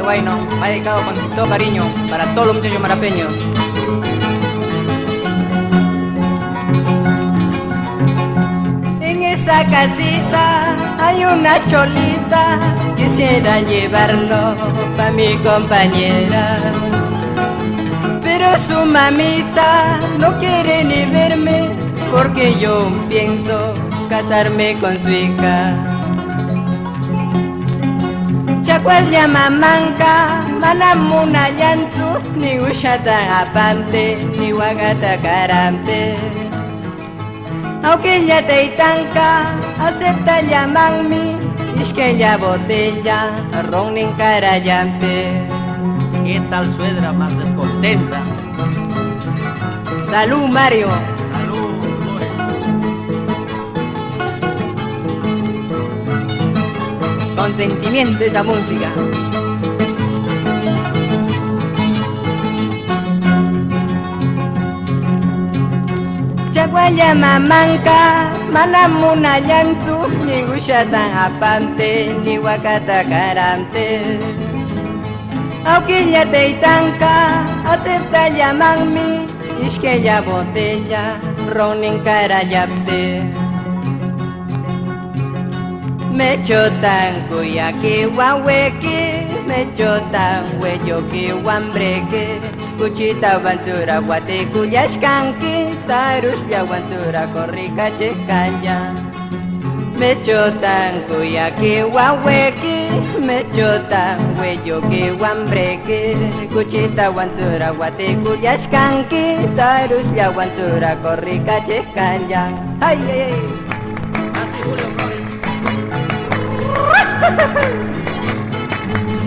Bueno, va dedicado con todo cariño para todos los muchachos marapeños. En esa casita hay una cholita, quisiera llevarlo pa' mi compañera, pero su mamita no quiere ni verme, porque yo pienso casarme con su hija. Chacuas llamamanca, manamuna yantu, ni ushata apante, ni wagata karante. Aunque ella te itanca, acepta llamarme, es que ella botella, ron en carayante. ¿Qué tal suegra más descontenta? Salud, Mario. Salud, Lore. Con sentimiento esa música. Chaguaya mamanca, manamuna yantu, ni gushatan apante, ni wakata karante. Aunque ella te itanca, acepta llamarme, es que ella botella, ron en carayapte. Me chotan cuya que guahueque, me chotan huello que guambreque, cuchita bansura guate cuyas canqui, tarus ya bansura corrica checanya. Me chotan cuya que guahueque, me chotan huello que guambreque, cuchita bansura guate cuyas canqui, tarus ya bansura corrica checanya. Ay, ay, ay. Así, Julio Flores.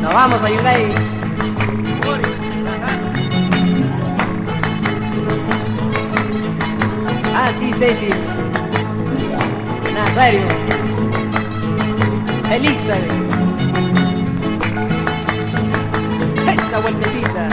Nos vamos a Yungay. Lore, la gana. Ah, sí, Ceci. Nazario. Elizabeth. Esa vueltecita.